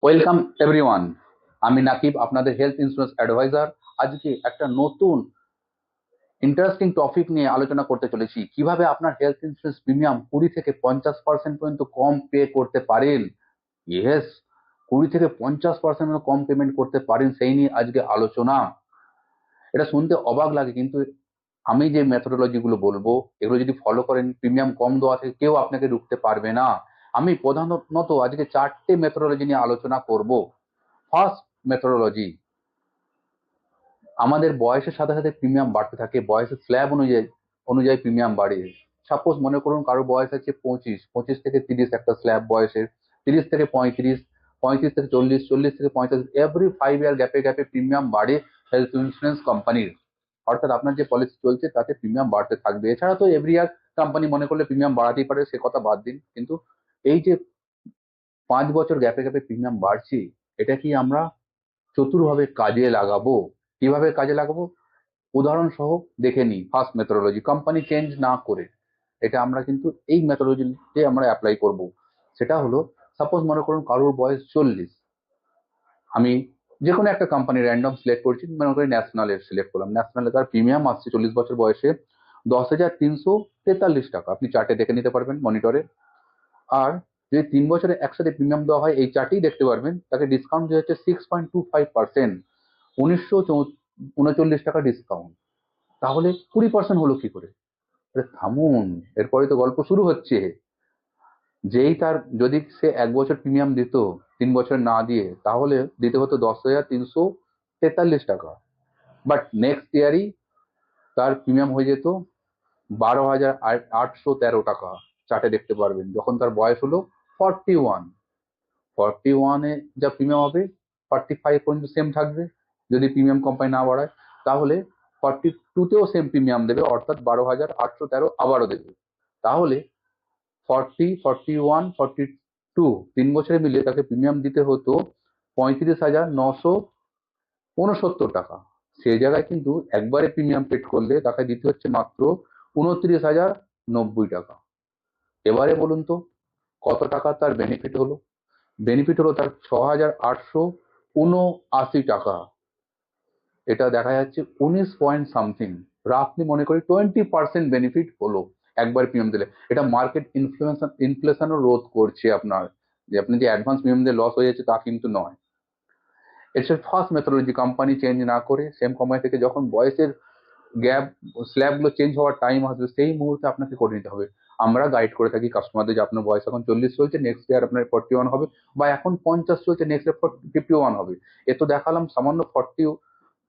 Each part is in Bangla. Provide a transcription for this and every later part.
Welcome everyone. আমি নাকিব, আপনাদের হেলথ ইন্স্যুরেন্স অ্যাডভাইজার। আজকে একটা নতুন ইন্টারেস্টিং টপিক নিয়ে আলোচনা করতে চলেছি, কিভাবে আপনার হেলথ ইন্স্যুরেন্স প্রিমিয়াম 20 থেকে 50% পর্যন্ত কম পে করতে পারেন। ইয়েস, 20 থেকে 50% কম পেমেন্ট করতে পারেন, সেই নিয়ে আজকে আলোচনা। এটা শুনতে অবাক লাগে, কিন্তু আমি যে মেথোডোলজি গুলো বলবো, এগুলো যদি ফলো করেন, প্রিমিয়াম কম দেওয়া থেকে কেউ আপনাকে রুখতে পারবে না। আমি প্রধানত আজকে 4টে মেথোডোলজি নিয়ে আলোচনা করব। ফার্স্ট মেথোডোলজি, আমাদের বয়সের সাথে সাথে প্রিমিয়াম বাড়তে থাকে, বয়সের স্ল্যাব অনুযায়ী অনুযায়ী প্রিমিয়াম বাড়ে। সাপোজ মনে করুন কারো বয়স আছে 25, 25 থেকে 30 একটা স্ল্যাব বয়সের, 30 থেকে 35, 35 থেকে 40, 40 থেকে 45, এভরি 5 ইয়ার গ্যাপে গ্যাপে প্রিমিয়াম বাড়ে হেলথ ইন্স্যুরেন্স কোম্পানির। অর্থাৎ আপনার যে পলিসি চলছে তাতে প্রিমিয়াম বাড়তে থাকবে। এছাড়া তো এভরি ইয়ার কোম্পানি মনে করলে প্রিমিয়াম বাড়াতেই পারে, সে কথা বাদ দিন, কিন্তু এই যে 5 বছর গ্যাপে গ্যাপে প্রিমিয়াম বাড়ছে, এটা কি আমরা চতুরভাবে কাজে লাগাবো? কিভাবে কাজে লাগাবো উদাহরণ সহ দেখে নিই। ফার্স্ট মেথোডোলজি, কোম্পানি চেঞ্জ না করে, এটা আমরা কিন্তু এই মেথোডোলজিতে আমরা অ্যাপ্লাই করব। সেটা হলো, সাপোজ মনে করুন কারোর বয়স 40, আমি যে কোনো একটা কোম্পানি র্যান্ডম সিলেক্ট করছি, মনে করি ন্যাশনালের সিলেক্ট করলাম। ন্যাশনালে তার প্রিমিয়াম আসছে 40 বছর বয়সে 10,343 টাকা। আপনি চার্টে দেখে নিতে পারবেন মনিটরে। আর যদি 3 বছরে একসাথে প্রিমিয়াম দেওয়া হয়, এই চার্টেই দেখতে পারবেন, তাকে ডিসকাউন্ট দেওয়া হচ্ছে 6.25%, 1,939 টাকা ডিসকাউন্ট। তাহলে 20% হলো কি করে? আরে থামুন, এরপরে তো গল্প শুরু হচ্ছে। যেই তার, যদি সে 1 বছর প্রিমিয়াম দিত 3 বছর না দিয়ে, তাহলে দিতে হতো 10,343 টাকা। বাট নেক্সট ইয়ারই তার প্রিমিয়াম হয়ে যেত 12,813 টাকা। চার্টে দেখতে পারবেন, যখন তার বয়স হলো 41। 41-এ যা প্রিমিয়াম হবে, 45 পর্যন্ত সেম থাকবে যদি প্রিমিয়াম কোম্পানি না বাড়ায়। তাহলে 42-তেও সেম প্রিমিয়াম দেবে, অর্থাৎ 12,813 আবারও দেবে। তাহলে 40, 41, 42, 3 বছরে মিলিয়ে তাকে প্রিমিয়াম দিতে হতো 35,969 টাকা। সেই জায়গায় কিন্তু একবারে প্রিমিয়াম পেড করলে তাকে দিতে হচ্ছে মাত্র 29,090 টাকা। এবারে বলুন তো কত টাকা তার বেনিফিট হলো? বেনিফিট হলো তার 6,879 টাকা। এটা দেখা যাচ্ছে 19 পয়েন্ট সামথিং, রাফলি মনে করি 20% বেনিফিট হলো একবার প্রিমিয়াম দিলে। এটা মার্কেট ইনফ্লেশনও রোধ করছে আপনার, যে আপনি যে অ্যাডভান্স প্রিমিয়াম দিয়ে লস হয়ে যাচ্ছে তা কিন্তু নয়। এটা ফার্স্ট মেথোডোলজি, কোম্পানি চেঞ্জ না করে সেম কোম্পানি থেকে যখন বয়সের গ্যাপ স্ল্যাব গুলো চেঞ্জ হওয়ার টাইম আসবে, সেই মুহূর্তে আপনাকে করে নিতে হবে। আমরা গাইড করে থাকি কাস্টমারদের, যে আপনার বয়স এখন 40 চলছে, নেক্সট ইয়ার আপনার 41 হবে, বা এখন 50 চলছে, নেক্সট ইয়ার 51 হবে। এ তো দেখালাম সামান্য 40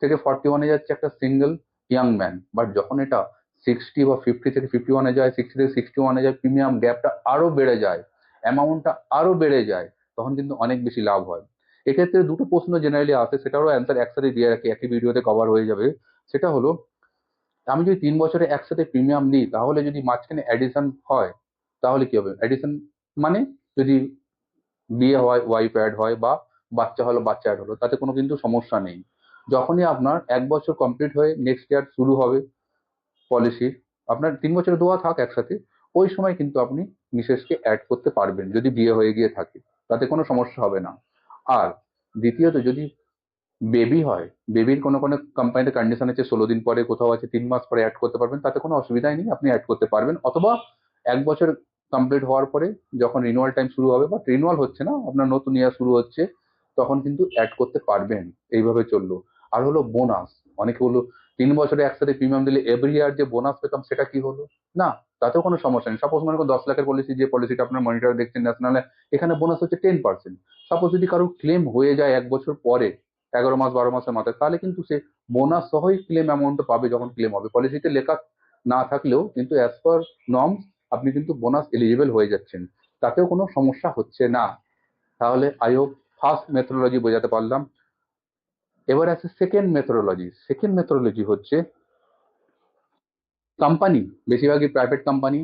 থেকে 41-এ যাচ্ছে একটা সিঙ্গেল ইয়াং ম্যান। বাট যখন এটা 60 বা 50 থেকে 51-এ যায়, 60 থেকে 61-এ যায়, প্রিমিয়াম গ্যাপটা আরো বেড়ে যায়, অ্যামাউন্টটা আরো বেড়ে যায়, তখন কিন্তু অনেক বেশি লাভ হয়। এক্ষেত্রে দুটো প্রশ্ন জেনারেলি আসে, সেটারও অ্যান্সার একসাথে দিয়ে রাখি, একই ভিডিওতে কভার হয়ে যাবে। সেটা হলো, আমি যদি 3 বছরে একসাথে প্রিমিয়াম দিই, তাহলে যদি মাঝখানে অ্যাডিশন হয় তাহলে কি হবে? অ্যাডিশন মানে যদি বিয়ে হয়, ওয়াইফ অ্যাড হয়, বা বাচ্চা হলো, বাচ্চা অ্যাড হলো, তাতে কোনো কিন্তু সমস্যা নেই। যখনই আপনার 1 বছর কমপ্লিট হয়ে নেক্সট ইয়ার শুরু হবে পলিসির, আপনার 3 বছরে দেওয়া থাক একসাথে, ওই সময় কিন্তু আপনি মিসেসকে অ্যাড করতে পারবেন যদি বিয়ে হয়ে গিয়ে থাকে, তাতে কোনো সমস্যা হবে না। আর দ্বিতীয়ত, যদি বেবি হয়, বেবির কোনো কোনো কোম্পানিতে কন্ডিশন আছে 16 দিন পরে, কোথাও আছে 3 মাস পরে অ্যাড করতে পারবেন, তাতে কোনো অসুবিধাই নেই, আপনি অ্যাড করতে পারবেন। অথবা 1 বছর কমপ্লিট হওয়ার পরে যখন রিনুয়াল টাইম শুরু হবে, বা রিনুয়াল হচ্ছে না, আপনার নতুন ইয়ার শুরু হচ্ছে, তখন কিন্তু অ্যাড করতে পারবেন। এইভাবে চললো। আর হলো বোনাস, অনেকে বললো 3 বছরে একসাথে প্রিমিয়াম দিলে এভরি ইয়ার যে বোনাস পেতাম সেটা কি হলো? না, তাতেও কোনো সমস্যা নেই। সাপোজ মনে করুন 10 লাখের পলিসি, যে পলিসিটা আপনার মনিটরে দেখছেন ন্যাশনালে, এখানে বোনাস হচ্ছে 10%। সাপোজ যদি কারো ক্লেম হয়ে যায় 1 বছর পরে, 11 মাস 12 মাসের মাথায়, তাহলে কিন্তু সে বোনাস সহই ক্লেম অ্যামাউন্ট পাবে যখন ক্লেম হবে। পলিসিতে লেখা না থাকলেও কিন্তু অ্যাজ পার নর্মস আপনি কিন্তু বোনাস এলিজিবল হয়ে যাচ্ছেন, তাতেও কোনো সমস্যা হচ্ছে না। তাহলে আই হোপ ফার্স্ট মেথোডোলজি বোঝাতে পারলাম। এবার আছে সেকেন্ড মেথোডোলজি। সেকেন্ড মেথোডোলজি হচ্ছে, কোম্পানি, বেশিরভাগই প্রাইভেট কোম্পানি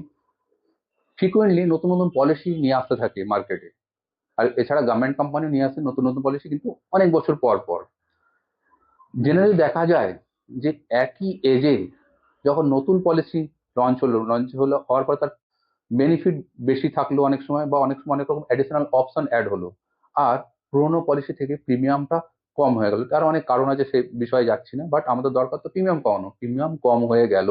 ফ্রিকুয়েন্টলি নতুন নতুন পলিসি নিয়ে আসতে থাকে মার্কেটে। আর এছাড়া গভর্নমেন্ট কোম্পানি নিয়ে আসে নতুন নতুন পলিসি, কিন্তু অনেক বছর পর পর। জেনারেলি দেখা যায় যে একই এজে যখন নতুন পলিসি লঞ্চ হলো হওয়ার পর তার বেনিফিট বেশি থাকলো অনেক সময়, বা অনেক সময় অনেক রকম অ্যাডিশনাল অপশন অ্যাড হলো। আর পুরোনো পলিসি থেকে প্রিমিয়ামটা কম হয়ে গেল। তার অনেক কারণ আছে, সেই বিষয়ে যাচ্ছি না, বাট আমাদের দরকার তো প্রিমিয়াম কমানো। প্রিমিয়াম কম হয়ে গেল,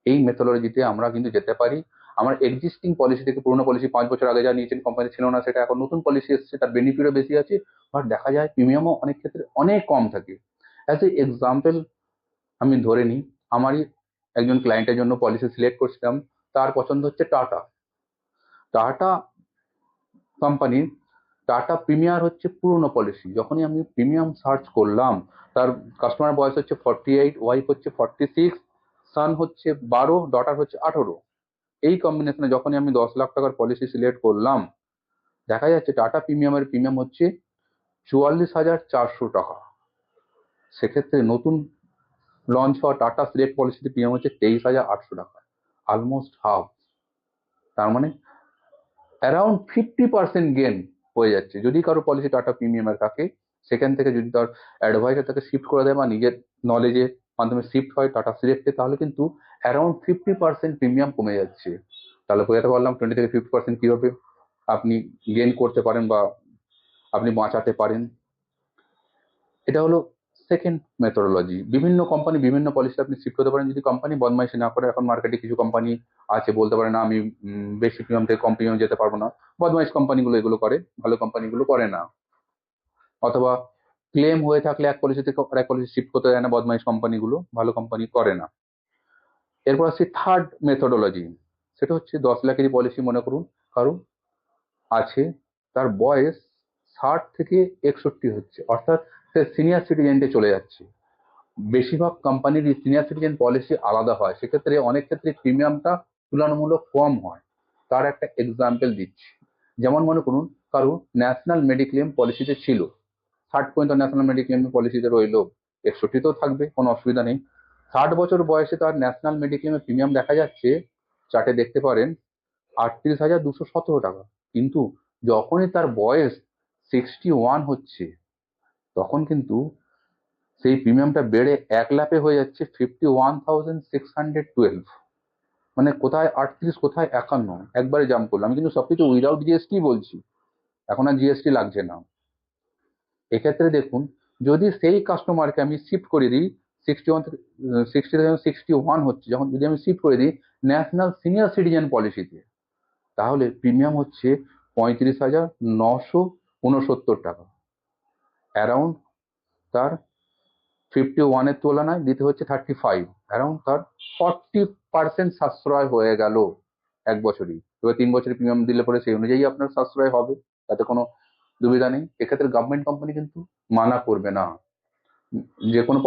এই মেথোলজিতে আমরা কিন্তু যেতে পারি। আমার এক্সিস্টিং পলিসি থেকে, পুরোনো পলিসি 5 বছর আগে যা নিয়েছেন কোম্পানি ছিল না, সেটা এখন নতুন পলিসি এসেছে, তার বেনিফিটও বেশি আছে, বাট দেখা যায় প্রিমিয়ামও অনেক ক্ষেত্রে অনেক কম থাকে। অ্যাজ এ এক্সাম্পল আমি ধরে নিই, আমারই একজন ক্লায়েন্টের জন্য পলিসি সিলেক্ট করছিলাম, তার পছন্দ হচ্ছে টাটা। টাটা কোম্পানির টাটা প্রিমিয়ার হচ্ছে পুরনো পলিসি। যখনই আমি প্রিমিয়াম সার্চ করলাম, তার কাস্টমার বয়স হচ্ছে 48, ওয়াইফ হচ্ছে 46, সান হচ্ছে 12, ডটার হচ্ছে 18। এই কম্বিনেশনে যখনই আমি 10 লাখ টাকার পলিসি সিলেক্ট করলাম, দেখা যাচ্ছে টাটা প্রিমিয়ামের প্রিমিয়াম হচ্ছে 44,400 টাকা। সেক্ষেত্রে নতুন লঞ্চ হওয়া টাটা সিলেক্ট পলিসিতে প্রিমিয়াম হচ্ছে 23,800 টাকা, অলমোস্ট হাফ। তার মানে অ্যারাউন্ড 50% গেন হয়ে যাচ্ছে। যদি কারো পলিসি টাটা প্রিমিয়ামের থাকে, সেখান থেকে যদি তার অ্যাডভাইজার তাকে শিফট করে দেয় বা নিজের নলেজের মাধ্যমে শিফট হয় টাটা সিলেক্টে, তাহলে কিন্তু অ্যারাউন্ড 50% প্রিমিয়াম কমে যাচ্ছে। তাহলে বোঝাতে পারলাম 20 থেকে 50% কিভাবে আপনি গেন করতে পারেন বা আপনি বাঁচাতে পারেন। এটা হলো সেকেন্ড মেথোডোলজি। বিভিন্ন কোম্পানি বিভিন্ন পলিসি আপনি শিফট করতে পারেন, যদি কোম্পানি বদমাইশি না করে। এখন মার্কেটে কিছু কোম্পানি আছে, বলতে পারে না আমি বেশি প্রিমিয়াম থেকে কম প্রিমিয়াম যেতে পারবো না। বদমাইশ কোম্পানিগুলো এগুলো করে, ভালো কোম্পানিগুলো করে না। অথবা ক্লেম হয়ে থাকলে এক পলিসি থেকে আরেক পলিসি শিফট করতে দেয় না বদমাইশ কোম্পানিগুলো, ভালো কোম্পানি করে না। এরপর আসছে থার্ড মেথোডোলজি, সেটা হচ্ছে 10 লাখেরই পলিসি মনে করুন কারণ আছে, তার বয়স 60 থেকে 61 হচ্ছে, অর্থাৎ সে সিনিয়র সিটিজেন্টে চলে যাচ্ছে। বেশিরভাগ কোম্পানির সিনিয়র সিটিজেন পলিসি আলাদা হয়, সেক্ষেত্রে অনেক ক্ষেত্রে প্রিমিয়ামটা তুলনামূলক কম হয়। তার একটা এক্সাম্পল দিচ্ছি। যেমন মনে করুন কারো ন্যাশনাল মেডিক্লেম পলিসিতে ছিল, 60 পর্যন্ত ন্যাশনাল মেডিক্লেম পলিসিতে রইলো, 61 তো থাকবে, কোনো অসুবিধা নেই। 60 বছর বয়সে তার ন্যাশনাল মেডিক্লেমের প্রিমিয়াম দেখা যাচ্ছে, চার্টে দেখতে পারেন, 38,217 টাকা। কিন্তু যখনই তার বয়স 61 হচ্ছে, তখন কিন্তু সেই প্রিমিয়ামটা বেড়ে 1 লাখে হয়ে যাচ্ছে 51,612। মানে কোথায় 38, কোথায় 51, একবারে জাম্প করলো। আমি কিন্তু সবকিছু উইদাউট জিএসটি বলছি, এখন আর জিএসটি লাগছে না। এক্ষেত্রে দেখুন, যদি সেই কাস্টমারকে আমি শিফট করে দিই 61 থেকে 61 হচ্ছে, যখন যদি আমি শিফট করে দিই ন্যাশনাল সিনিয়র সিটিজেন পলিসিতে, তাহলে প্রিমিয়াম হচ্ছে 35,969 টাকা। অ্যারাউন্ড তার 51-এর তুলনায় দিতে হচ্ছে 35, অ্যারাউন্ড তার 40% সাশ্রয় হয়ে গেল এক বছরই। এবার 3 বছরের প্রিমিয়াম দিলে পরে সেই অনুযায়ী আপনার সাশ্রয় হবে, তাতে কোনো দুবিধা নেই। এক্ষেত্রে গভর্নমেন্ট কোম্পানি কিন্তু মানা করবে না। যে কোনো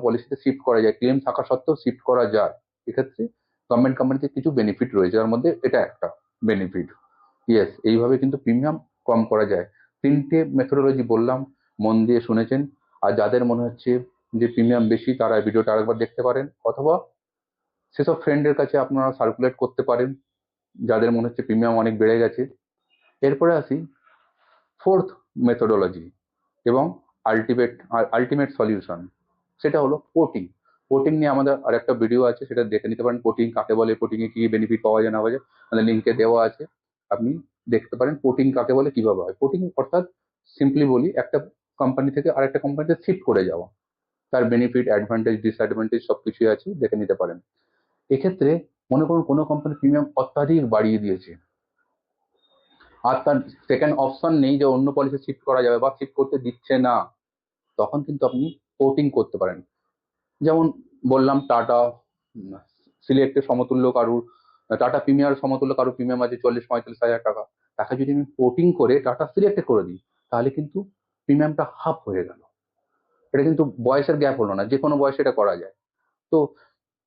পলিসিতে শিফট করা যায়, ক্লেম থাকা সত্ত্বেও শিফট করা যায়। এক্ষেত্রে গভর্নমেন্ট কোম্পানিতে কিছু বেনিফিট রয়েছে, তার মধ্যে এটা একটা বেনিফিট। ইয়েস, এইভাবে কিন্তু প্রিমিয়াম কম করা যায়। 3টে মেথোডোলজি বললাম, মন দিয়ে শুনেছেন। আর যাদের মনে হচ্ছে যে প্রিমিয়াম বেশি, তারা ভিডিওটা আরেকবার দেখতে পারেন, অথবা সেসব ফ্রেন্ডের কাছে আপনারা সার্কুলেট করতে পারেন যাদের মনে হচ্ছে প্রিমিয়াম অনেক বেড়ে গেছে। এরপরে আসি ফোর্থ মেথোডোলজি এবং আলটিমেট সলিউশন, সেটা হলো কোটিং। কোটিং নিয়ে আমাদের আরেকটা ভিডিও আছে, সেটা দেখে নিতে পারেন। কোটিং কাকে বলে, কোটিং এ কি বেনিফিট পাওয়া যায় না পাওয়া যায়, আমাদের লিঙ্কে দেওয়া আছে, আপনি দেখতে পারেন কোটিং কাকে বলে, কিভাবে হয়। কোটিং অর্থাৎ সিম্পলি বলি, একটা কোম্পানি থেকে আরেকটা কোম্পানিতে শিফট করে যাওয়া। তার বেনিফিট, অ্যাডভান্টেজ, ডিসঅ্যাডভান্টেজ সবকিছুই আছে, দেখে নিতে পারেন। এক্ষেত্রে মনে করুন কোনো কোম্পানি প্রিমিয়াম অত্যাধিক বাড়িয়ে দিয়েছে, আর তার সেকেন্ড অপশন নেই যে অন্য পলিসি শিফট করা যাবে বা শিফট করতে দিচ্ছে না, তখন কিন্তু আপনি কোটিং করতে পারেন। যেমন বললাম টাটা সিলেক্টের সমতুল্য কারুর, টাটা প্রিমিয়ার সমতুল্য কারুর প্রিমিয়াম আছে 40-45 হাজার টাকা, তাকে যদি আমি কোটিং করে টাটা সিলেক্টে করে দিই, তাহলে কিন্তু প্রিমিয়ামটা হাফ হয়ে গেল। এটা কিন্তু বয়সের গ্যাপ হলো না, যে কোনো বয়সে এটা করা যায়। তো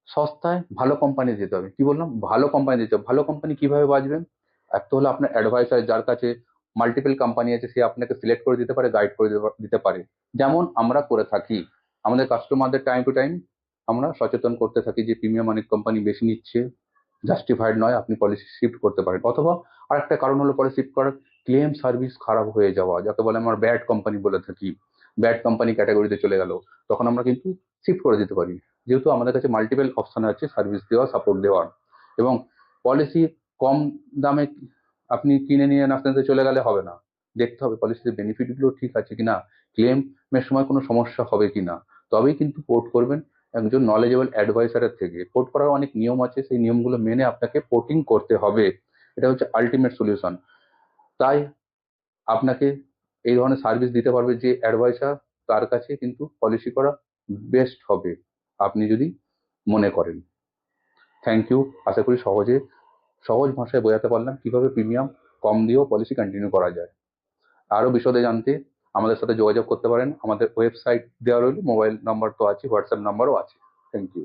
সস্তায় ভালো কোম্পানি দিতে হবে। কি বললাম, ভালো কোম্পানি দিতে হবে। ভালো কোম্পানি কিভাবে বাঁচবেন? এক তো হলো আপনার অ্যাডভাইসার, যার কাছে মাল্টিপল কোম্পানি আছে, সে আপনাকে সিলেক্ট করে দিতে পারে, গাইড করে দিতে পারে, যেমন আমরা করে থাকি। আমাদের কাস্টমারদের টাইম টু টাইম আমরা সচেতন করতে থাকি যে প্রিমিয়াম অনেক কোম্পানি বেশি নিচ্ছে, জাস্টিফাইড নয়, আপনি পলিসি শিফট করতে পারেন। অথবা আরেকটা কারণ হলো পরে শিফট করার, ক্লেম সার্ভিস খারাপ হয়ে যাওয়া, যাকে বলে আমরা ব্যাড কোম্পানি বলে থাকি, ব্যাড কোম্পানি ক্যাটাগরিতে চলে গেল, তখন আমরা কিন্তু শিফট করে দিতে পারি, যেহেতু আমাদের কাছে মাল্টিপল অপশন আছে সার্ভিস দেওয়া, সাপোর্ট দেওয়ার। এবং পলিসি কম দামে আপনি কিনে নিয়ে নাচতে চলে গেলে হবে না, দেখতে হবে পলিসিতে বেনিফিটগুলো ঠিক আছে কিনা, ক্লেমের সময় কোনো সমস্যা হবে কিনা, তবেই কিন্তু পোর্ট করবেন একজন নলেজেবল অ্যাডভাইসারের থেকে। পোর্ট করার অনেক নিয়ম আছে, সেই নিয়মগুলো মেনে আপনাকে পোর্টিং করতে হবে, এটা হচ্ছে আলটিমেট সলিউশন। তাই আপনাকে এই ধরনের সার্ভিস দিতে পারবে যে অ্যাডভাইসার, তার কাছে কিন্তু পলিসি করা বেস্ট হবে আপনি যদি মনে করেন। Thank you. আশা করি সহজ ভাষায় বোঝাতে পারলাম কিভাবে প্রিমিয়াম কম দিয়েও পলিসি কন্টিনিউ করা যায়। আরো বিশদে জানতে আমাদের সাথে যোগাযোগ করতে পারেন, আমাদের ওয়েবসাইট দেওয়া রইল, মোবাইল নাম্বার তো আছে, হোয়াটসঅ্যাপ নাম্বারও আছে। Thank you.